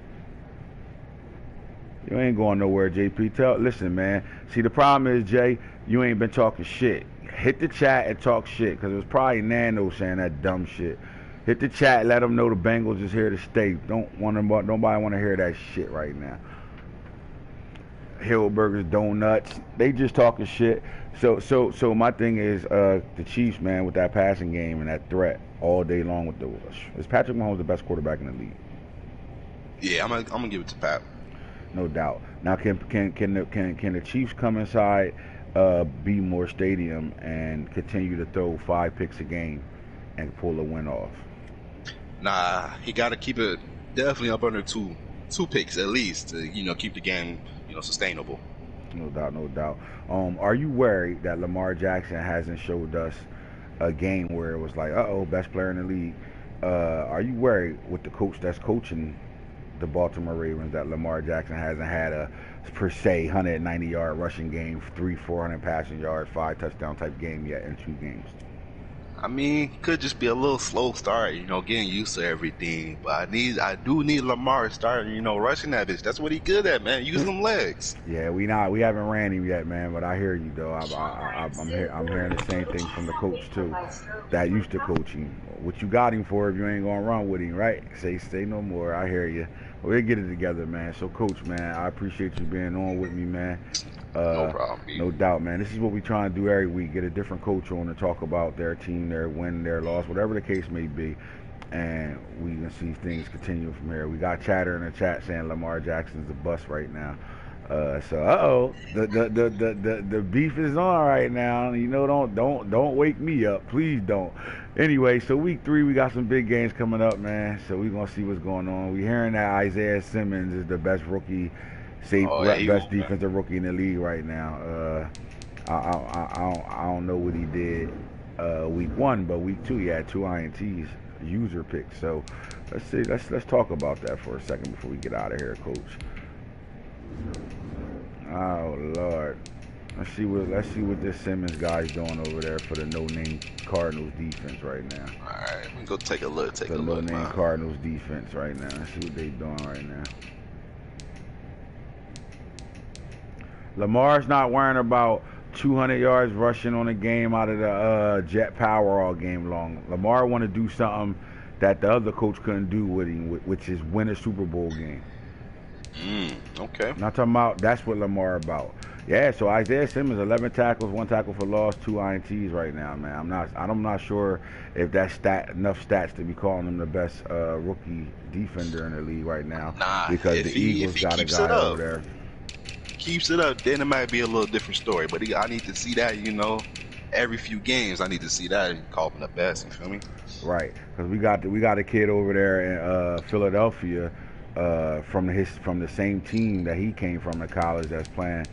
Speaker 1: You ain't going nowhere, JP. Listen, man. See, the problem is, Jay, you ain't been talking shit. Hit the chat and talk shit, because it was probably Nano saying that dumb shit. Hit the chat, let them know the Bengals is here to stay. Nobody want to hear that shit right now. Hillburgers, donuts, they just talking shit. So my thing is, the Chiefs, man, with that passing game and that threat all day long with is Patrick Mahomes the best quarterback in the league?
Speaker 2: Yeah, I'm gonna give it to Pat.
Speaker 1: No doubt. Now, can the Chiefs come inside B-More Stadium and continue to throw 5 picks a game and pull a win off?
Speaker 2: Nah, he got to keep it definitely up under two picks at least to keep the game sustainable.
Speaker 1: No doubt, no doubt. Are you worried that Lamar Jackson hasn't showed us a game where it was like, best player in the league? Are you worried with the coach that's coaching the Baltimore Ravens that Lamar Jackson hasn't had a per se 190-yard rushing game, 400 passing yards, 5 touchdown type game yet in 2 games?
Speaker 2: I mean, could just be a little slow start, getting used to everything. But I do need Lamar starting, rushing that bitch. That's what he good at, man. Use them legs.
Speaker 1: Yeah, we haven't ran him yet, man. But I hear you though. I'm hearing the same thing from the coach too, that used to coach him. What you got him for if you ain't gonna run with him, right? Say no more. I hear you. We'll get it together, man. So, Coach, man, I appreciate you being on with me, man.
Speaker 2: No problem.
Speaker 1: No doubt, man. This is what we trying to do every week. Get a different coach on to talk about their team, their win, their loss, whatever the case may be. And we can see things continue from here. We got chatter in the chat saying Lamar Jackson's a bust right now. The beef is on right now. Don't wake me up, please don't. Anyway, so week 3 we got some big games coming up, man. So we gonna see what's going on. We hearing that Isaiah Simmons is the best rookie, best defensive rookie in the league right now. I don't know what he did week 1, but week 2 he had 2 INTs, user picks. So let's see. Let's talk about that for a second before we get out of here, Coach. Oh Lord, let's see what this Simmons guy's doing over there for the no-name Cardinals defense right now.
Speaker 2: All right, we go take a look.
Speaker 1: The no-name Cardinals defense right now. Let's see what they doing right now. Lamar's not worrying about 200 yards rushing on a game out of the jet power all game long. Lamar want to do something that the other coach couldn't do with him, which is win a Super Bowl game.
Speaker 2: Okay.
Speaker 1: Not talking about, that's what Lamar about. Yeah, so Isaiah Simmons, 11 tackles, 1 tackle for loss, 2 INTs right now, man. I'm not sure if that's enough stats to be calling him the best rookie defender in the league right now. Because the Eagles got a guy over there.
Speaker 2: Keeps it up, then it might be a little different story. But I need to see that, every few games. I need to see that and call him the best. You feel me?
Speaker 1: Right, because we got a kid over there in Philadelphia. From the same team that he came from in college that's playing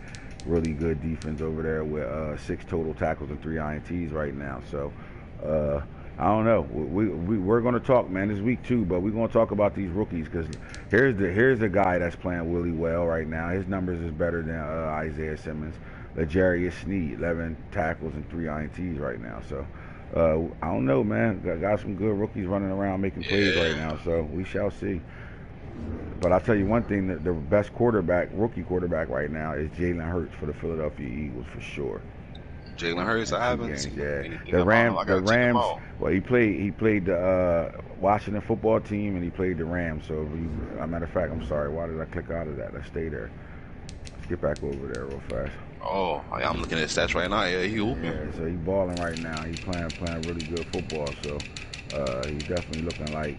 Speaker 1: really good defense over there with 6 total tackles and 3 INTs right now. So I don't know. We're going to talk, man, this week too, but we're going to talk about these rookies because here's a guy that's playing really well right now. His numbers is better than Isaiah Simmons. L'Jarius Sneed, 11 tackles and 3 INTs right now. So I don't know, man. Got some good rookies running around making plays right now. So we shall see. But I'll tell you one thing, that the best rookie quarterback right now is Jalen Hurts for the Philadelphia Eagles for sure.
Speaker 2: Jalen Hurts, I haven't seen anything.
Speaker 1: The Rams, well, he played the Washington football team and he played the Rams. So, as a matter of fact, I'm sorry, why did I click out of that? Let's stay there. Let's get back over there real fast.
Speaker 2: Oh, I'm looking at his stats right now. Yeah, he hooping.
Speaker 1: Yeah, so he's balling right now. He's playing really good football. So, he's definitely looking like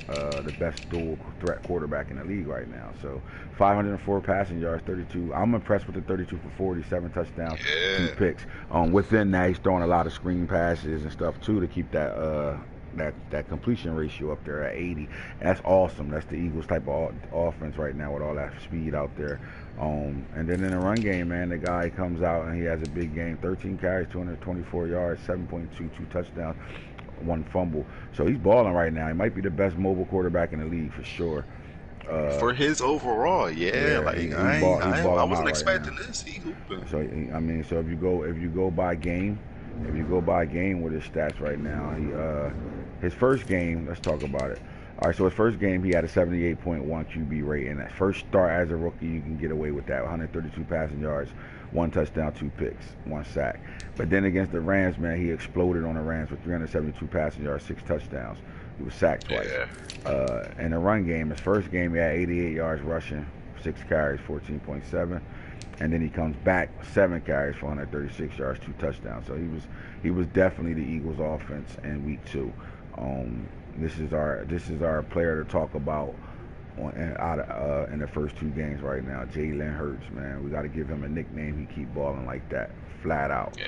Speaker 1: the best dual threat quarterback in the league right now. So 504 passing yards, 32. I'm impressed with the 32 for 47 touchdowns, 2 picks. Within that, he's throwing a lot of screen passes and stuff too to keep that completion ratio up there at 80. And that's awesome. That's the Eagles type of offense right now with all that speed out there. And then in the run game, man, the guy comes out and he has a big game. 13 carries, 224 yards, 7.2, 2 touchdowns, 1 fumble. So he's balling right now. He might be the best mobile quarterback in the league for sure.
Speaker 2: For his overall, yeah,
Speaker 1: Yeah,
Speaker 2: like
Speaker 1: he
Speaker 2: I
Speaker 1: balling
Speaker 2: wasn't
Speaker 1: out right now.
Speaker 2: expecting this. He hooping.
Speaker 1: So I mean, so if you go by game, with his stats right now, his first game. Let's talk about it. All right, so his first game he had a 78.1 QB rating. That first start as a rookie, you can get away with that. 132 passing yards, 1 touchdown, 2 picks, 1 sack. But then against the Rams, man, he exploded on the Rams with 372 passing yards, 6 touchdowns. He was sacked twice.
Speaker 2: Yeah.
Speaker 1: In the run game, his first game he had 88 yards rushing, 6 carries, 14.7. And then he comes back 7 carries for 136 yards, 2 touchdowns. So he was definitely the Eagles' offense in week 2. This is our player to talk about in the first 2 games right now. Jalen Hurts, man, we got to give him a nickname. He keep balling like that, flat out.
Speaker 2: Yeah,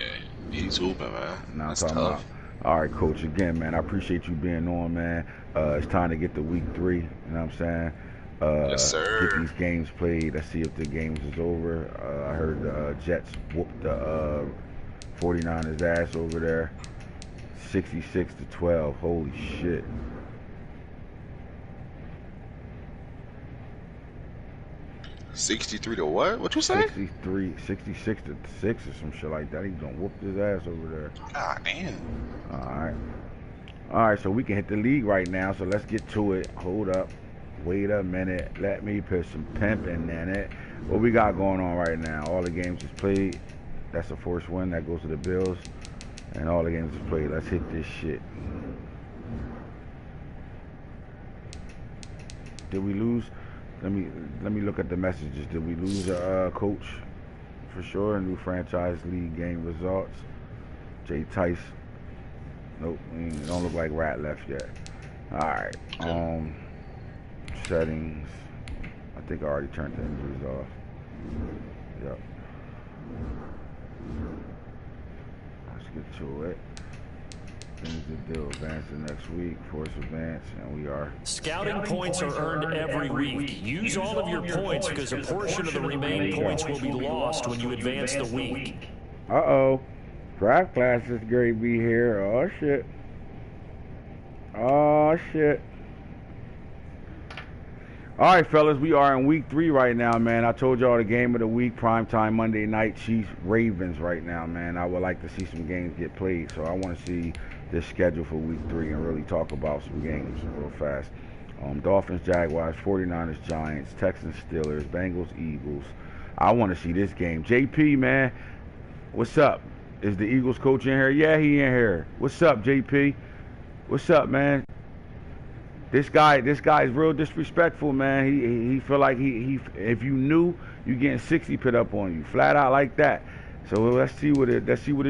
Speaker 2: he's hooping, man.
Speaker 1: Now
Speaker 2: That's
Speaker 1: I'm talking
Speaker 2: tough.
Speaker 1: about. All right, Coach. Again, man, I appreciate you being on, man. It's time to get to week 3. You know what I'm saying?
Speaker 2: Yes,
Speaker 1: Get
Speaker 2: sir.
Speaker 1: these games played. Let's see if the games is over. I heard the Jets whooped the 49ers ass over there, 66-12. Holy shit.
Speaker 2: 63 to what? What you say?
Speaker 1: 66-6 or some shit like that. He's gonna whoop his ass over there.
Speaker 2: God damn.
Speaker 1: All right. So we can hit the league right now. So let's get to it. Hold up. Wait a minute. Let me put some pimping in it. What we got going on right now? All the games is played. That's the first win. That goes to the Bills. And all the games is played. Let's hit this shit. Did we lose? Let me look at the messages. Did we lose a coach? For sure. New franchise league game results. Jay Tice. Nope. Don't look like Rat left yet. All right. Settings. I think I already turned the injuries off. Yep. Let's get to it. Things to do. Advance the next week. Force advance, and we are.
Speaker 3: Scouting points are earned every week. Use all of your points because a portion of the remaining points will be lost when you advance the week.
Speaker 1: Uh-oh. Draft class is going to be here. Oh, shit. Oh, shit. All right, fellas, we are in week 3 right now, man. I told y'all the game of the week, primetime Monday night, Chiefs Ravens right now, man. I would like to see some games get played, so I want to see this schedule for week 3 and really talk about some games real fast. Dolphins, Jaguars, 49ers, Giants, Texans, Steelers, Bengals, Eagles. I want to see this game. JP, man, what's up? Is the Eagles coach in here? Yeah, he in here. What's up, JP? What's up, man? This guy is real disrespectful, man. He feel like he if you knew, you getting 60 put up on you, flat out like that. So let's see what it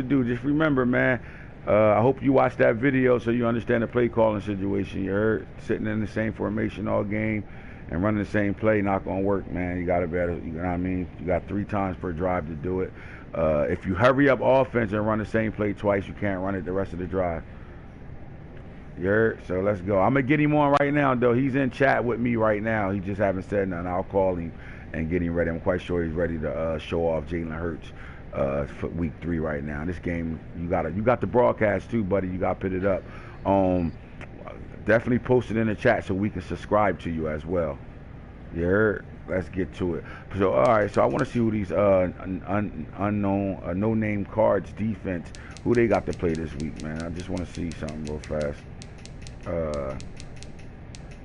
Speaker 1: do. Just remember, man. I hope you watch that video so you understand the play calling situation. You heard, sitting in the same formation all game and running the same play not gonna work, man. You gotta better. You know what I mean? You got 3 times per drive to do it. If you hurry up offense and run the same play twice, you can't run it the rest of the drive. You heard? So let's go. I'm going to get him on right now, though. He's in chat with me right now. He just haven't said nothing. I'll call him and get him ready. I'm quite sure he's ready to show off Jalen Hurts for week 3 right now. This game, you got the broadcast, too, buddy. You got to put it up. Definitely post it in the chat so we can subscribe to you as well. You heard? Let's get to it. So, all right. So I want to see who these unknown, no-name cards defense, who they got to play this week, man. I just want to see something real fast.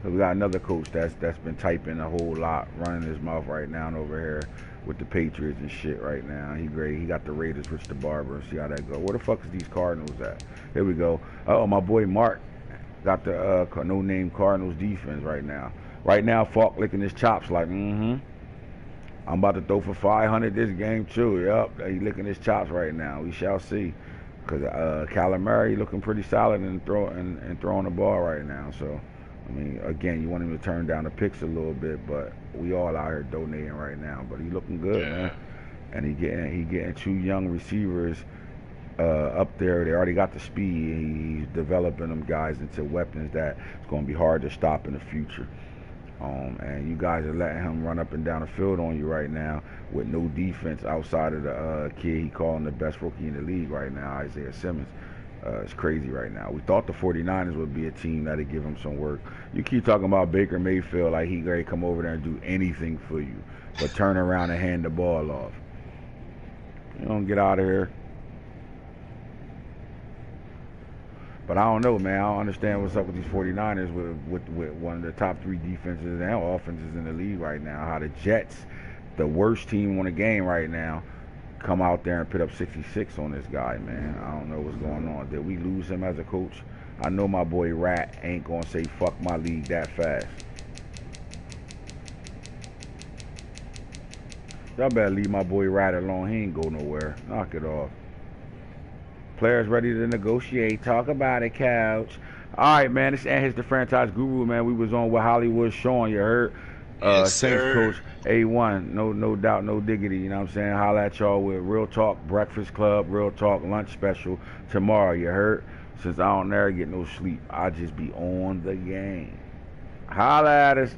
Speaker 1: We got another coach that's been typing a whole lot, running his mouth right now over here with the Patriots and shit right now. He great. He got the Raiders, Rich the Barber. See how that go. Where the fuck is these Cardinals at? Here we go. Oh, my boy Mark got the no-name Cardinals defense right now. Right now, Falk licking his chops like, I'm about to throw for 500 this game too. Yep, he licking his chops right now. We shall see. Because Calamari looking pretty solid and throwing the ball right now. So, I mean, again, you want him to turn down the picks a little bit, but we all out here donating right now. But he looking good, man. And he getting 2 young receivers up there. They already got the speed. He's developing them guys into weapons that it's going to be hard to stop in the future. And you guys are letting him run up and down the field on you right now with no defense outside of the kid he calling the best rookie in the league right now, Isaiah Simmons. It's crazy right now. We thought the 49ers would be a team that'd give him some work. You keep talking about Baker Mayfield like he ready to come over there and do anything for you, but turn around and hand the ball off. You don't get out of here. But I don't know, man. I don't understand what's up with these 49ers with one of the top 3 defenses and offenses in the league right now. How the Jets, the worst team on the game right now, come out there and put up 66 on this guy, man. I don't know what's going on. Did we lose him as a coach? I know my boy Rat ain't going to say fuck my league that fast. Y'all better leave my boy Rat alone. He ain't go nowhere. Knock it off. Players ready to negotiate. Talk about it, Couch. All right, man. This is the franchise guru, man. We was on with Hollywood Sean. You heard?
Speaker 2: Yes,
Speaker 1: Saints
Speaker 2: sir.
Speaker 1: coach A1. No doubt, no diggity. You know what I'm saying? Holla at y'all with Real Talk Breakfast Club, Real Talk Lunch Special tomorrow. You heard? Since I don't never get no sleep, I just be on the game. Holla at us.